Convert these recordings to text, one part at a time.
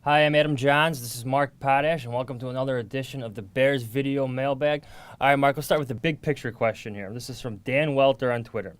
Hi, I'm Adam Johns. This is Mark Potash, and welcome to another edition of the Bears Video Mailbag. All right, Mark, let's start with the big picture question here. This is from Dan Welter on Twitter.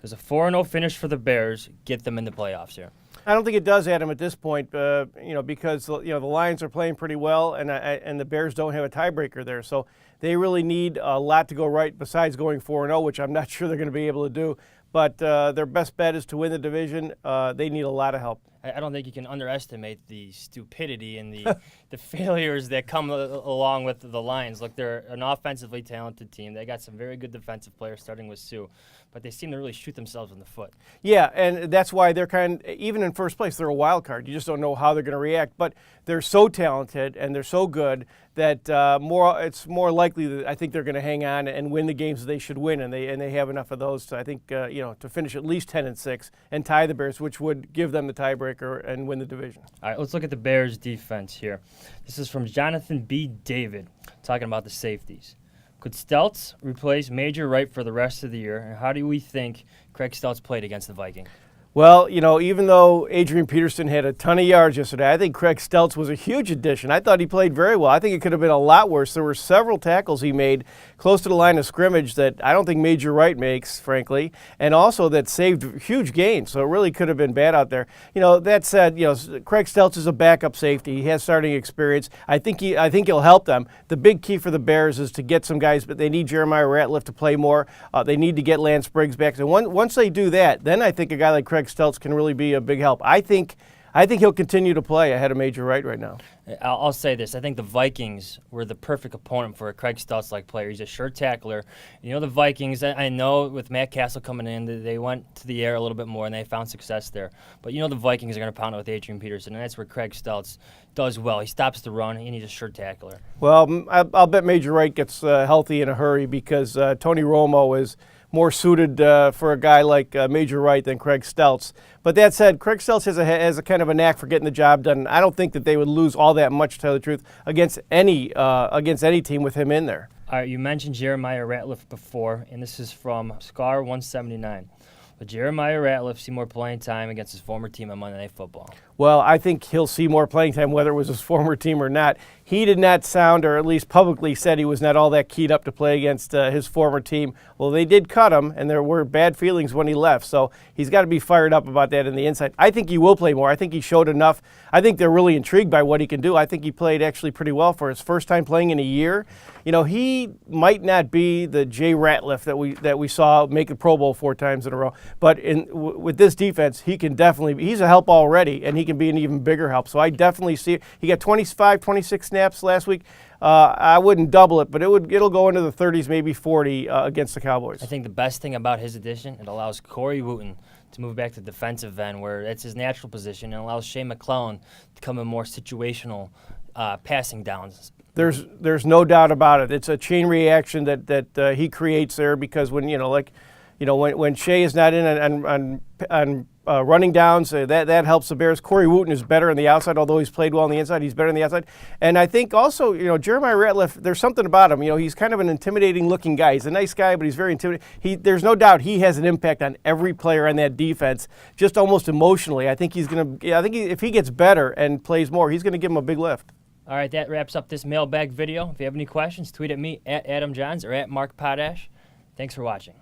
Does a 4-0 finish for the Bears get them in the playoffs here? I don't think it does, Adam, at this point. Because the Lions are playing pretty well, and the Bears don't have a tiebreaker there, so they really need a lot to go right besides going 4-0, which I'm not sure they're going to be able to do. But their best bet is to win the division. They need a lot of help. I don't think you can underestimate the stupidity and the failures that come along with the Lions. Look, they're an offensively talented team. They got some very good defensive players, starting with Sue, but they seem to really shoot themselves in the foot. Yeah, and that's why they're even in first place, they're a wild card. You just don't know how they're going to react. But they're so talented and they're so good that it's more likely that I think they're going to hang on and win the games that they should win, and they have enough of those to, I think, to finish at least 10-6 and tie the Bears, which would give them the tiebreaker and win the division. All right, let's look at the Bears' defense here. This is from Jonathan B. David, talking about the safeties. Could Stelz replace Major Wright for the rest of the year, and how do we think Craig Stelz played against the Vikings? Well, even though Adrian Peterson had a ton of yards yesterday, I think Craig Stelz was a huge addition. I thought he played very well. I think it could have been a lot worse. There were several tackles he made close to the line of scrimmage that I don't think Major Wright makes, frankly, and also that saved huge gains. So it really could have been bad out there. That said, Craig Stelz is a backup safety. He has starting experience. I think he'll help them. The big key for the Bears is to get some guys, but they need Jeremiah Ratliff to play more. They need to get Lance Briggs back. So once they do that, then I think a guy like Craig Stelz can really be a big help. I think he'll continue to play ahead of Major Wright right now. I'll say this. I think the Vikings were the perfect opponent for a Craig Stelz-like player. He's a sure tackler. The Vikings, I know with Matt Castle coming in, they went to the air a little bit more, and they found success there. But the Vikings are going to pound it with Adrian Peterson, and that's where Craig Stelz does well. He stops the run, and he's a sure tackler. Well, I'll bet Major Wright gets healthy in a hurry because Tony Romo is more suited for a guy like Major Wright than Craig Stelz. But that said, Craig Stelz has a kind of a knack for getting the job done. I don't think that they would lose all that much, to tell the truth, against any team with him in there. All right, you mentioned Jeremiah Ratliff before, and this is from Scar 179. But Jeremiah Ratliff see more playing time against his former team on Monday Night Football. Well, I think he'll see more playing time whether it was his former team or not. He did not sound, or at least publicly said, he was not all that keyed up to play against his former team. Well, they did cut him, and there were bad feelings when he left. So he's got to be fired up about that in the inside. I think he will play more. I think he showed enough. I think they're really intrigued by what he can do. I think he played actually pretty well for his first time playing in a year. He might not be the Jay Ratliff that we saw make the Pro Bowl 4 times in a row. But with this defense, he can definitely – he's a help already, and he can be an even bigger help. So I definitely see it. He got 25, 26 snaps last week. I wouldn't double it, but it'll go into the 30s, maybe 40 against the Cowboys. I think the best thing about his addition, it allows Corey Wooten to move back to defensive end where it's his natural position, and allows Shea McClellan to come in more situational passing downs. There's no doubt about it. It's a chain reaction that he creates there because when when Shea is not in on running downs, that helps the Bears. Corey Wooten is better on the outside, although he's played well on the inside. He's better on the outside. And I think also, Jeremiah Ratliff, there's something about him. He's kind of an intimidating-looking guy. He's a nice guy, but he's very intimidating. There's no doubt he has an impact on every player on that defense, just almost emotionally. I think if he gets better and plays more, he's going to give him a big lift. All right, that wraps up this mailbag video. If you have any questions, tweet at me at Adam Johns or at Mark Potash. Thanks for watching.